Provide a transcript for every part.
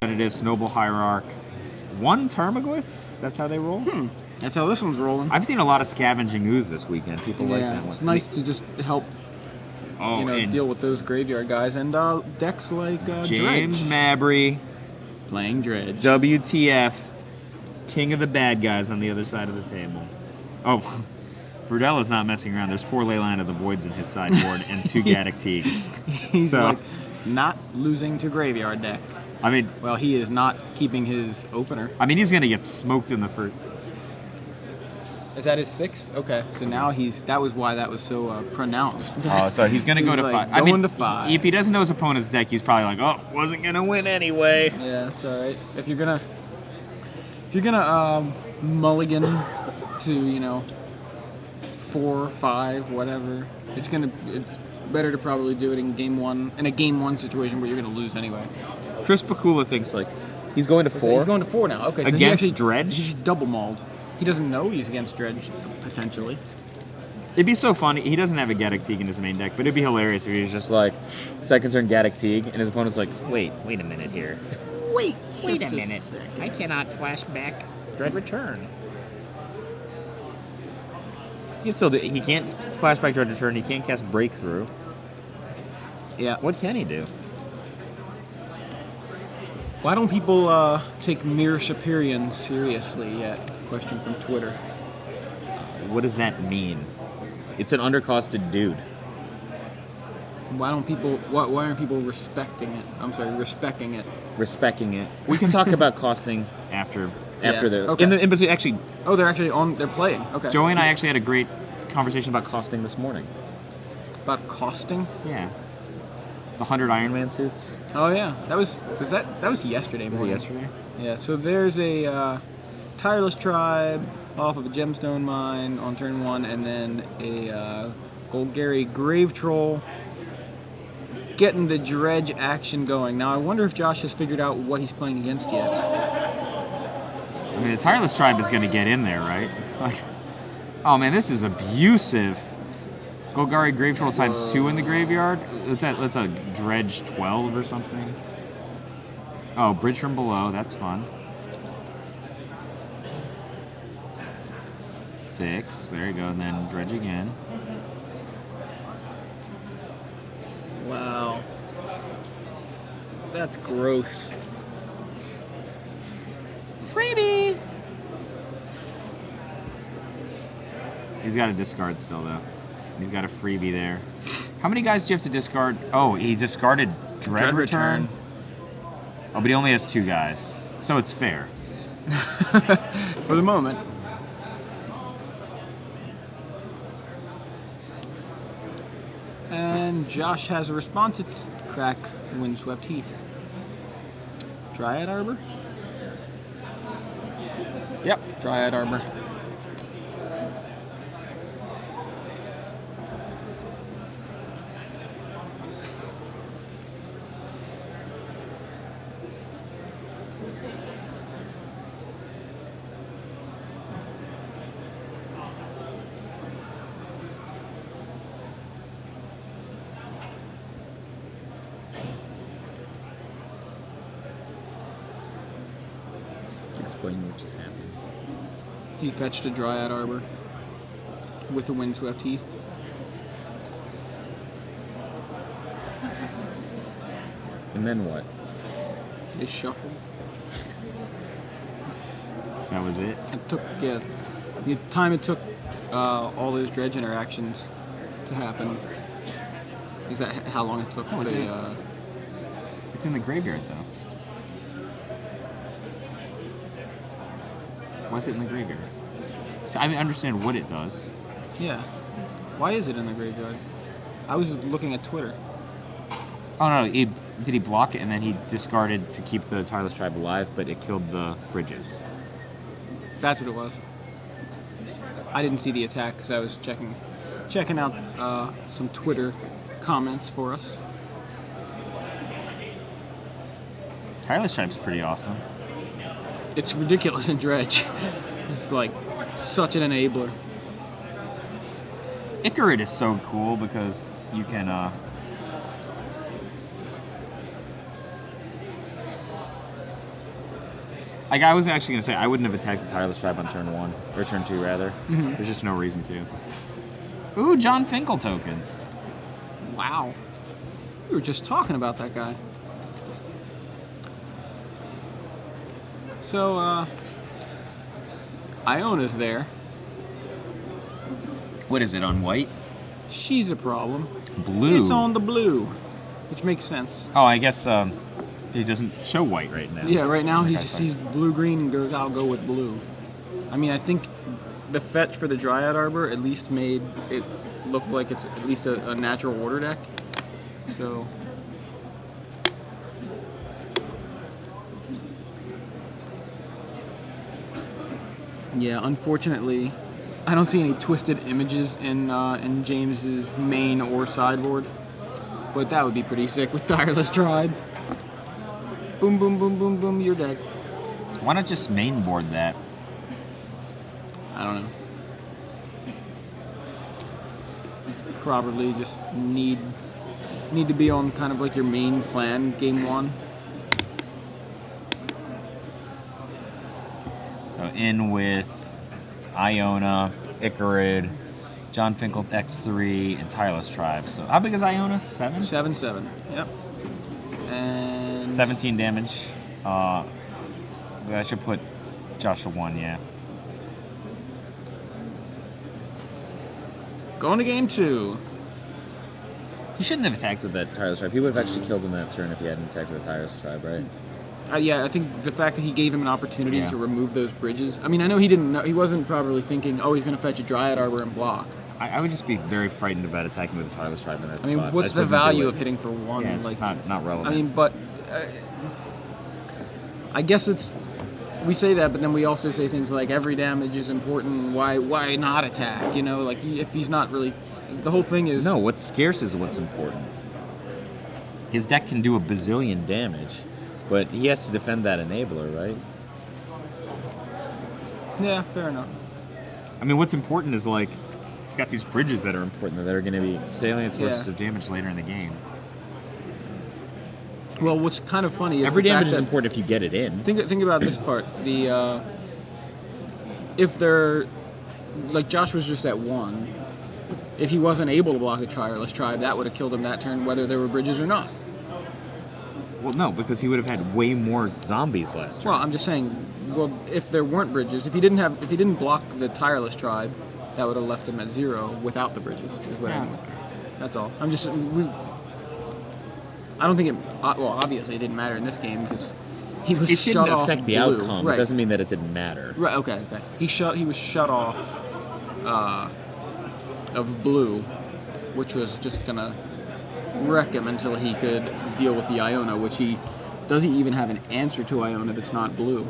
it is, Noble Hierarch. 1 Termaglyph? That's how they roll? That's how this one's rolling. I've seen a lot of Scavenging Ooze this weekend. People like that one. It's nice to just help deal with those graveyard guys. And decks like James Dredge. Mabry. Playing Dredge. WTF. King of the bad guys on the other side of the table. Oh, Verdell is not messing around. There's 4 Leyline of the Voids in his sideboard and 2 Gaddock Teagues. He's like not losing to graveyard deck. I mean, well, he is not keeping his opener. I mean, he's going to get smoked in the first. Is that his 6th? Okay, so now that was why that was so pronounced. Oh, so he's going to go to 5. I mean, to 5. If he doesn't know his opponent's deck, he's probably like, oh, wasn't going to win anyway. Yeah, that's all right. If you're gonna mulligan to 4, 5, whatever, it's better to probably do it in game 1 in a game 1 situation where you're gonna lose anyway. Chris Pakula thinks he's going to 4. He's going to 4 now. Okay, so against Dredge. He's double mauled. He doesn't know he's against Dredge potentially. It'd be so funny. He doesn't have a Gaddock Teague in his main deck, but it'd be hilarious if he was just like second turn Gaddock Teague, and his opponent's like, wait a minute here. Wait a minute. I cannot flash back Dread Return. He can still do. He can't flash back Dread Return. He can't cast Breakthrough. Yeah. What can he do? Why don't people take Mirror Superior seriously yet? Question from Twitter. What does that mean? It's an undercosted dude. Why aren't people respecting it? I'm sorry, respecting it. Respecting it. We can talk about costing after the okay. in between. Actually, they're playing. Okay. Joey and I actually had a great conversation about costing this morning. About costing? Yeah. The 100 Iron Man suits. Oh yeah, that was yesterday morning. Was it yesterday? Yeah. So there's a Tireless Tribe off of a Gemstone Mine on turn 1, and then a Golgari Grave Troll. Getting the Dredge action going. Now I wonder if Josh has figured out what he's playing against yet. I mean, the Tireless Tribe is going to get in there, right? Oh man, this is abusive. Golgari Grave Troll times 2 in the graveyard. Let's a Dredge 12 or something. Oh, Bridge from Below. That's fun. 6. There you go. And then Dredge again. Wow. That's gross. Freebie! He's got a discard still, though. He's got a freebie there. How many guys do you have to discard? Oh, he discarded Dread Return. Oh, but he only has 2 guys. So it's fair. For the moment. And Josh has a response. It's Crack Windswept Heath. Dryad Arbor? Yep, Dryad Arbor. Explain what just happened. He fetched a Dryad Arbor with a Windswept Heath. And then what? They shuffled. That was it? It took, the time it took all those Dredge interactions to happen. Is that how long it took? It's in the graveyard, though. Why is it in the graveyard? I understand what it does. Yeah. Why is it in the graveyard? I was looking at Twitter. Oh, no. Did he block it and then he discarded to keep the Tireless Tribe alive, but it killed the bridges? That's what it was. I didn't see the attack because I was checking out some Twitter comments for us. Tireless Tribe's pretty awesome. It's ridiculous in Dredge. It's like such an enabler. Icarid is so cool because you can Like, I was actually going to say, I wouldn't have attacked the Tireless Tribe on turn 1, or turn 2, rather. Mm-hmm. There's just no reason to. Ooh, John Finkel tokens. Wow. We were just talking about that guy. So, Iona's there. What is it, on white? She's a problem. Blue. It's on the blue, which makes sense. Oh, I guess he doesn't show white right now. Yeah, right now he Okay, just sorry. sees blue-green and goes, I'll go with blue. I mean, I think the fetch for the Dryad Arbor at least made it look like it's at least a natural order deck. So... yeah, unfortunately, I don't see any twisted images in James's main or sideboard, but that would be pretty sick with Tireless Tribe. Boom, boom, boom, boom, boom, you're dead. Why not just mainboard that? I don't know. Probably just need to be on kind of like your main plan game 1. So in with Iona, Icarid, John Finkel X3, and Tireless Tribe. So how big is Iona? 7? 7/7. Yep. And 17 damage. I should put Joshua 1, yeah. going to game 2. He shouldn't have attacked with that Tireless Tribe. He would have actually killed him that turn if he hadn't attacked with the Tireless Tribe, right? Yeah, I think the fact that he gave him an opportunity Yeah. to remove those bridges. I mean, I know he didn't know, he wasn't probably thinking, oh, he's going to fetch a Dryad Arbor and block. I would just be very frightened about attacking with the Tireless Tribe in that I mean, spot. what's just the wouldn't do value it. of hitting for 1? Yeah, it's like, not relevant. I mean, but I guess it's, we say that, but then we also say things like every damage is important. Why not attack? You know, like if he's not really, the whole thing is no, what's scarce is what's important. His deck can do a bazillion damage, but he has to defend that enabler, right? Yeah, fair enough. I mean, what's important is, like, he's got these bridges that are important, that are going to be salient sources Yeah. of damage later in the game. Well, what's kind of funny is Every the fact damage is that- important if you get it in. Think about this part. The if they're like Josh was just at 1, if he wasn't able to block the Tireless Tribe, that would have killed him that turn, whether there were bridges or not. Well, no, because he would have had way more zombies last turn. Well, I'm just saying. Well, if there weren't bridges, if he didn't block the Tireless Tribe, that would have left him at 0 without the bridges. Is what I Yeah, mean. that's fair. That's all. I don't think it. Well, obviously it didn't matter in this game because he was It shut didn't off affect the blue. outcome. Right. It doesn't mean that it didn't matter. Right. Okay. He was shut off of blue, which was just gonna wreck him until he could deal with the Iona, which he doesn't even have an answer to Iona that's not blue.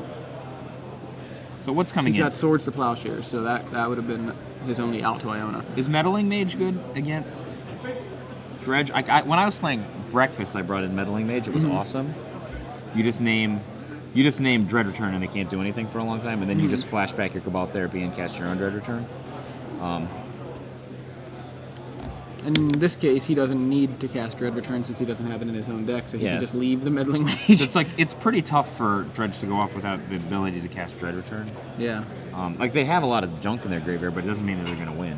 So what's coming He's in? got Swords to Plowshares, so that would have been his only out to Iona. Is Meddling Mage good against Dredge? When I was playing Breakfast, I brought in Meddling Mage. It was awesome. You just name Dread Return and they can't do anything for a long time, and then you just flash back your Cabal Therapy and cast your own Dread Return. And in this case, he doesn't need to cast Dread Return since he doesn't have it in his own deck, so he Yeah. can just leave the Meddling So Mage. it's pretty tough for Dredge to go off without the ability to cast Dread Return. Yeah. Like, they have a lot of junk in their graveyard, but it doesn't mean that they're going to win.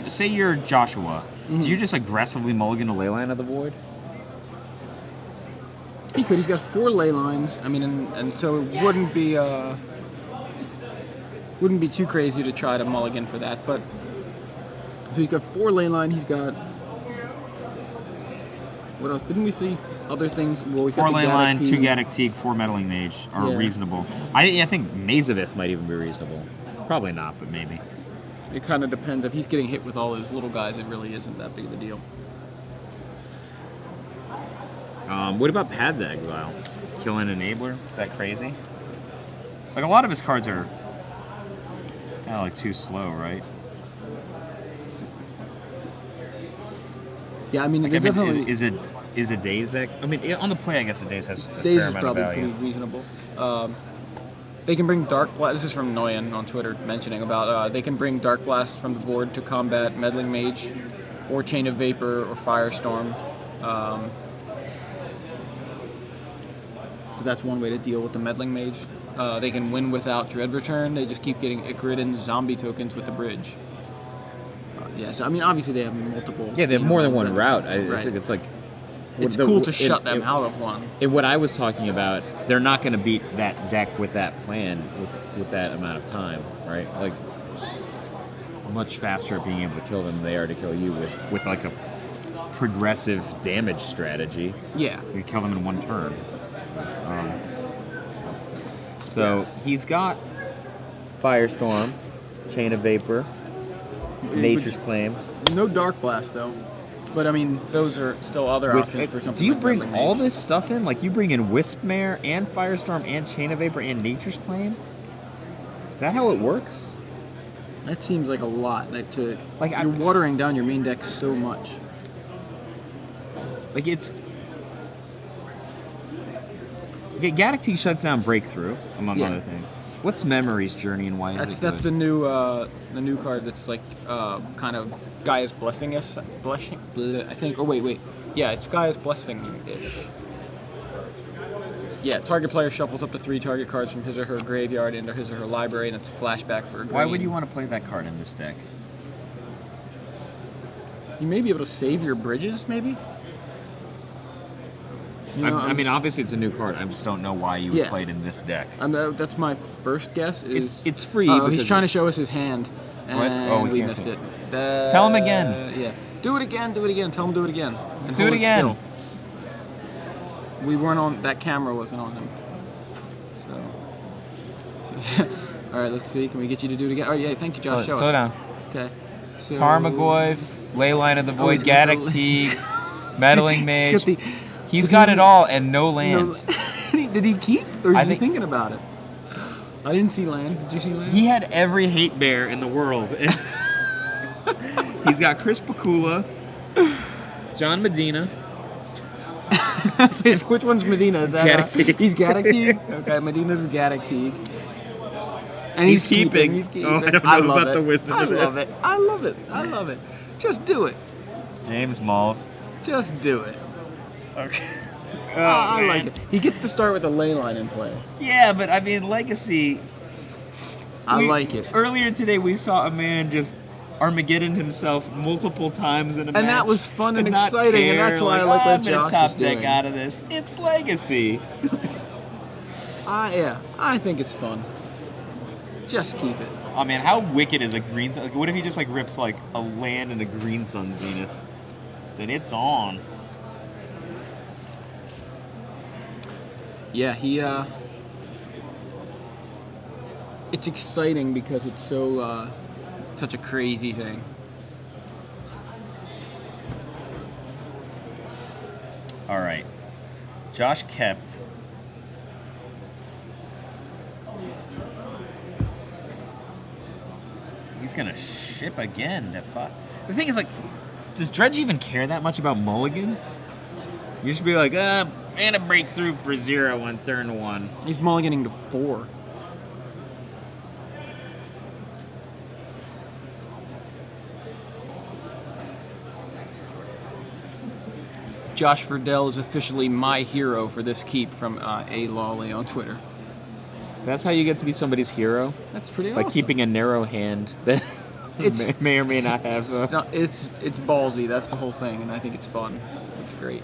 Say you're Joshua. Do you just aggressively mulligan a Leyline of the Void? He could. He's got 4 ley lines. I mean, and so it wouldn't be too crazy to try to mulligan for that. But so he's got 4 ley line. He's got what else? Didn't we see other things? Well, he's 4 got the Leyline, Gaddock 2 Team. Gaddock Teague, 4 Meddling Mage are Yeah. reasonable. I think Mazavith might even be reasonable. Probably not, but maybe. It kind of depends. If he's getting hit with all those little guys, it really isn't that big of a deal. What about Pad the Exile? Kill an Enabler? Is that crazy? Like, a lot of his cards are kind of like too slow, right? Yeah, I mean, Like, they're I mean, definitely. is a Daze that? I mean, on the play, I guess a Daze has a Days fair is amount probably of value. pretty reasonable. They can bring Dark Blast. This is from Noyan on Twitter mentioning about they can bring Dark Blast from the board to combat Meddling Mage, or Chain of Vapor, or Firestorm. So that's one way to deal with the Meddling Mage. They can win without Dread Return. They just keep getting Icarid zombie tokens with the bridge. Yeah, so I mean, obviously they have multiple. Yeah, they have more than one that, route. I right. think it's like... It's cool to shut them out of one. And what I was talking about, they're not going to beat that deck with that plan, with that amount of time, right? Like, much faster at being able to kill them than they are to kill you with like a progressive damage strategy. Yeah. You kill them in one turn. So he's got Firestorm, Chain of Vapor, Nature's Claim. No Dark Blast, though. But, I mean, those are still other options for something. Do you like bring Meddling all Mage. this stuff in? Like, you bring in Wispmare and Firestorm and Chain of Vapor and Nature's Claim? Is that how it works? That seems like a lot. You're Like, watering down your main deck so much. Like, it's... Okay, Gaddock shuts down Breakthrough, among other things. What's Memory's Journey and why is it That's good? the new card that's like kind of Gaia's Blessing-ish, I think. Oh wait, yeah, it's Gaia's Blessing-ish. Yeah, target player shuffles up to 3 target cards from his or her graveyard into his or her library, and it's a flashback for a green. Why would you want to play that card in this deck? You may be able to save your bridges, maybe. You know, I mean, obviously it's a new card. I just don't know why you would play it in this deck. That's my first guess. It's free. He's trying to show us his hand, and we missed it. Tell him again. Yeah. Do it again. Tell him do it again. And Do it hold again. still. We weren't on. That camera wasn't on him. So. All right. Let's see. Can we get you to do it again? Oh yeah. Thank you, Josh. Show Slow us. down. Okay. So, Tarmogoyf, Leyline of the Void, he's got Gaddock the- Teague, Meddling Mage. He's Does got he- it all and no land. Did he keep, or is I he think- thinking about it? I didn't see land. Did you see land? He had every hate bear in the world. He's got Chris Pakula, John Medina. Which one's Medina? Is that Gaddock Teague. He's Gaddock Teague? Okay, Medina's Gaddock Teague. And He's keeping. He's keeping. Oh, I don't know love about it. the wisdom I of love this. it. I love it. I love it. Just do it. James Malls. Just do it. Okay. I like it. He gets to start with a ley line in play. Yeah, but I mean, Legacy. I like it. Earlier today, we saw a man just Armageddon himself multiple times in a match. And that was fun and not exciting, and care, that's why I like, like what I'm gonna Josh top is deck doing. out of this. It's Legacy. Yeah, I think it's fun. Just keep it. Oh man, how wicked is a green sun? Like, what if he just like rips like a land and a green sun zenith? Then it's on. Yeah, it's exciting because it's so such a crazy thing. All right, Josh kept. He's gonna ship again to fuck. The thing is, like, does Dredge even care that much about mulligans? You should be like, mana breakthrough for 0 on turn 1. He's mulliganing to 4. Josh Verdell is officially my hero for this keep from A. Lawley on Twitter. That's how you get to be somebody's hero? That's pretty awesome. Like keeping a narrow hand that may or may not have. It's ballsy. That's the whole thing, and I think it's fun. It's great.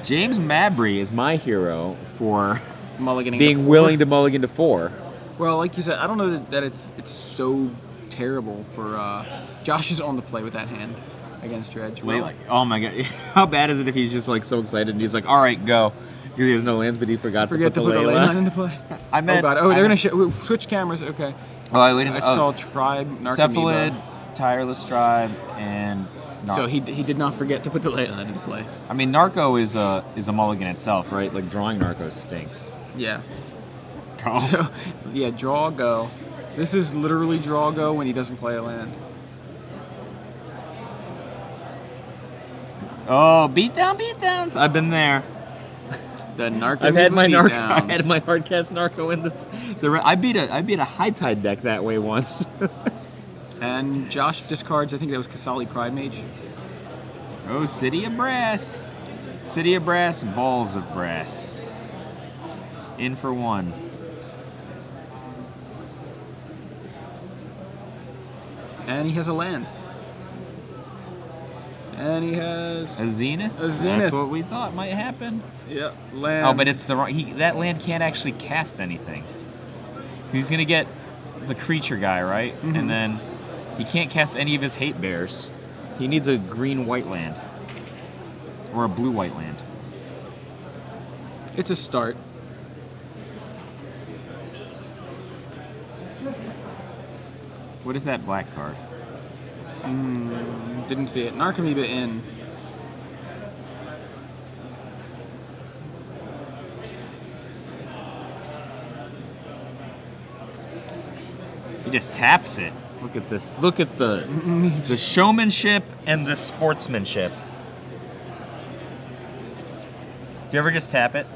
James Mabry is my hero for Mulliganing being to 4. willing to mulligan to 4. Well, like you said, I don't know that it's so terrible for Josh is on the play with that hand against Dredge. Well, Oh my god, how bad is it if he's just like so excited and he's like, all right, go. He has no lands, but he forgot to put the a ley Layla. line into play. I meant. Oh god! Oh, they're gonna switch cameras. Okay. Oh, I saw Tribe, Cephalid, Narcomoeba. Tireless Tribe, and Narco. So he did not forget to put the ley line into play. I mean, Narco is a mulligan itself, right? Like drawing Narco stinks. Yeah. Go. So yeah, draw go. This is literally draw go when he doesn't play a land. Oh, beatdowns. I've been there. The Narco. I've had my Narco. I beatdowns. had my hardcast Narco in this. I beat a high tide deck that way once. And Josh discards, I think that was Casali Pride Mage. Oh, City of Brass. City of Brass, Balls of Brass. In for 1. And he has a land. And he has A Zenith? A Zenith. That's what we thought might happen. yeah, land. Oh, but it's the wrong. That land can't actually cast anything. He's gonna get the creature guy, right? Mhm. And then he can't cast any of his hate bears. He needs a green-white land. Or a blue-white land. It's a start. What is that black card? Didn't see it. Narcomoeba in. He just taps it. Look at this. Look at the showmanship and the sportsmanship. Do you ever just tap it?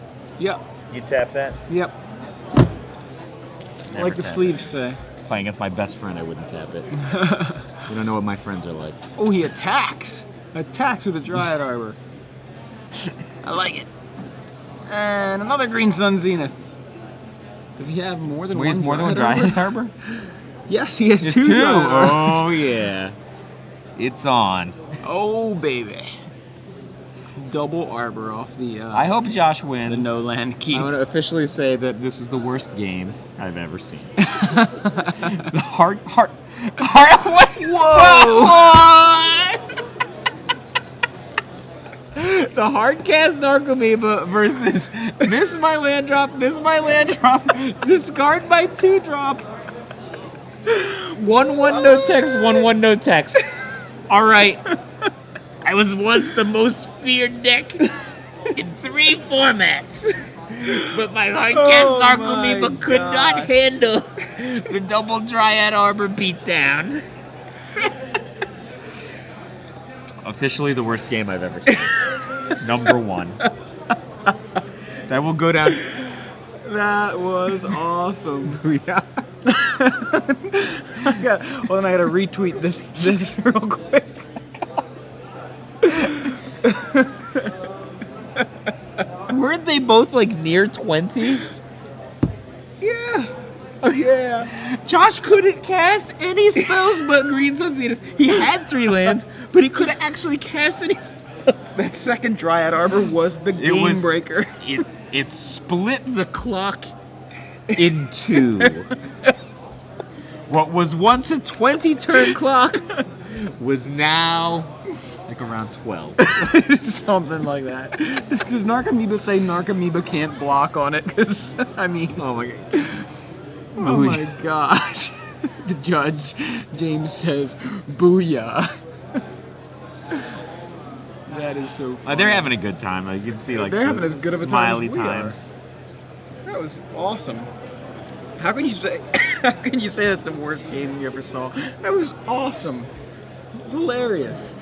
Yep. You tap that? Yep. Never Like the tap sleeves say. it. Playing against my best friend, I wouldn't tap it. You don't know what my friends are like. Oh, he attacks. Attacks with a Dryad Arbor. I like it. And another Green Sun Zenith. Does he have more than Wait, one? he's more than one Dryad Dryad Arbor? Arbor? Yes, he has It's two. two. Dryad Arbors. Oh yeah, it's on. Oh baby. Double Arbor off the. I hope Josh wins. The no land keep. I want to officially say that this is the worst game I've ever seen. The heart. What? Whoa! What? The hardcast Narcomoeba versus miss my land drop, discard my 2-drop. 1/1 no text, 1/1 no text. All right. I was once the most feared deck in 3 formats, but my hardcast Narcomoeba could not handle the double Dryad Arbor beatdown. Officially the worst game I've ever seen. Number 1. That will go down. That was awesome. Yeah. I gotta retweet this real quick. Weren't they both like near 20? Yeah. Yeah. Josh couldn't cast any spells but Green Sun Zenith. He had 3 lands, but he couldn't actually cast any spells. That second Dryad Arbor was the game breaker. It split the clock in 2. What was once a 20-turn clock was now like around 12. Something like that. Does Narcomoeba say Narcomoeba can't block on it? Because, I mean... Oh my god. Oh my gosh. The judge, James, says, booyah. That is so funny. They're having a good time. Like, you can see like They're having as good of a time smiley as we are. times. That was awesome. How can you say that's the worst game you ever saw? That was awesome. It was hilarious.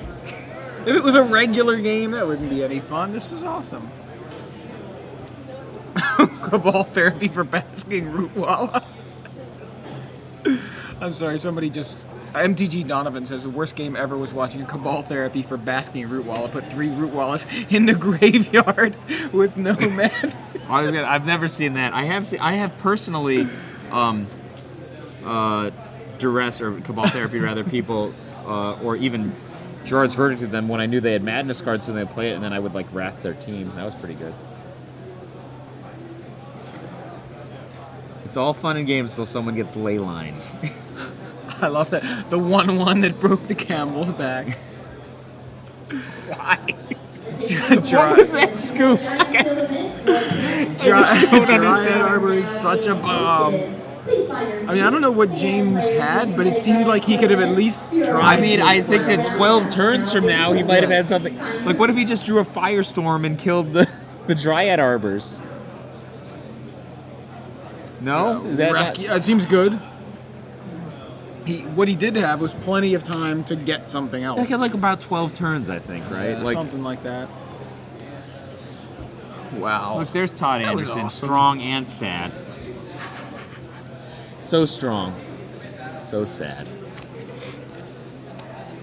If it was a regular game, that wouldn't be any fun. This was awesome. Cabal therapy for basking Rootwalla. I'm sorry, somebody just... MTG Donovan says the worst game ever was watching Cabal therapy for basking Rootwalla. Put 3 Rootwallas in the graveyard with no man. I've never seen that. I have personally duress or Cabal therapy rather people or even Gerard's verdict to them when I knew they had Madness cards and they'd play it and then I would like wrath their team. That was pretty good. It's all fun and games until someone gets ley lined. I love that. The 1/1 that broke the Campbell's back. Why? What was that scoop? Dryad Arbor is such a bomb. I mean, I don't know what James had, but it seemed like he could have at least tried. I mean, I think that 12 turns from now, he might have had something. Like, what if he just drew a Firestorm and killed the Dryad Arbors? No? Is that not... It seems good. What he did have was plenty of time to get something else. He had like about 12 turns, I think, right? Yeah, like something like that. Wow. Look, there's Todd That was Anderson, awesome. strong and sad. So strong, so sad.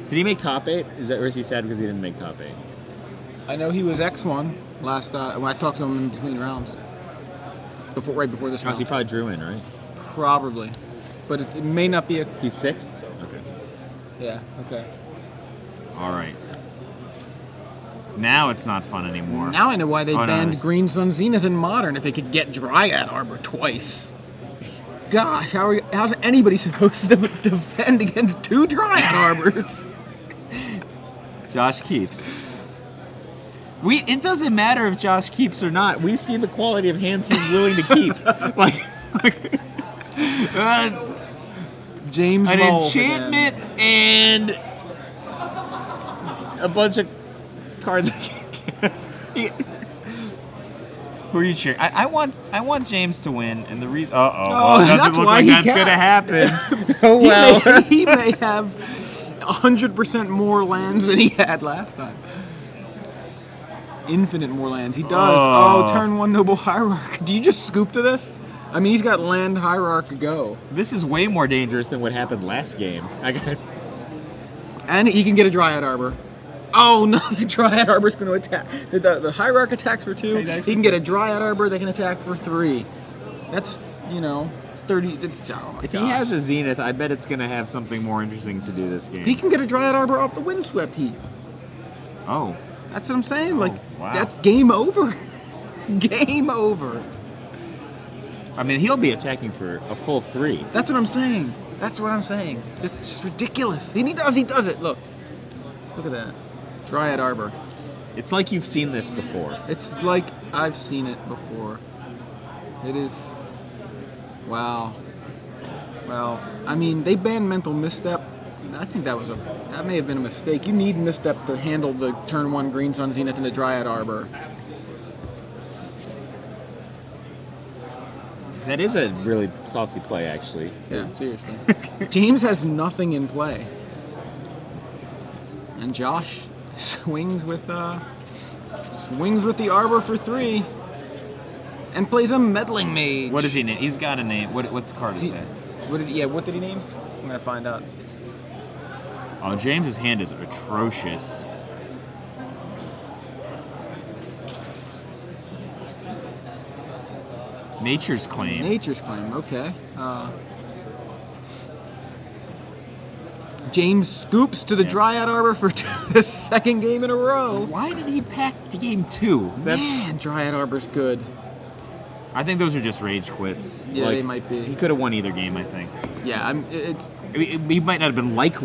Did he make top 8? Or is he sad because he didn't make top 8? I know he was X1 last when I talked to him in between rounds. Right before this round. He probably drew in, right? Probably. But it may not be a... He's 6th? Okay. Yeah, okay. All right. Now it's not fun anymore. Now I know why they banned Green Sun Zenith in Modern if they could get Dryad Arbor twice. Gosh, how's anybody supposed to defend against 2 Dryad Arbors? Josh keeps. It doesn't matter if Josh keeps or not. We see the quality of hands he's willing to keep. James an Bowles enchantment again. and a bunch of cards I can't cast. Who are you cheering? I want James to win, and the reason. Well, it doesn't look like that's gonna happen. Oh well, he may have 100% more lands than he had last time. Infinite more lands. He does. Oh, turn 1 Noble Hierarch. Do you just scoop to this? I mean, he's got land Hierarch go. This is way more dangerous than what happened last game. And he can get a Dryad Arbor. Oh no, the Dryad Arbor's going to attack. The Hierarch attacks for 2. He can get a Dryad Arbor. They can attack for 3. That's 30. If he has a Zenith, I bet it's going to have something more interesting to do this game. He can get a Dryad Arbor off the Windswept Heath. Oh. That's what I'm saying. Wow. That's game over. Game over. I mean, he'll be attacking for a full 3. That's what I'm saying. It's just ridiculous. He does it. Look at that. Dryad Arbor. It's like you've seen this before. It's like I've seen it before. It is. Wow. Well, I mean, they banned Mental Misstep. I think that may have been a mistake. You need Misstep to handle the turn 1 Green Sun Zenith and the Dryad Arbor. That is a really saucy play, actually. Yeah, seriously. James has nothing in play. And Josh swings with the Arbor for 3. And plays a Meddling Mage. What does he name? He's got a name. What's card is that? What did he name? I'm going to find out. Oh, James's hand is atrocious. Nature's Claim. Nature's Claim, okay. James scoops to the Dryad Arbor for the 2nd game in a row. Why did he pack the game 2? Man, Dryad Arbor's good. I think those are just rage quits. Yeah, they might be. He could have won either game, I think. Yeah, he might not have been likely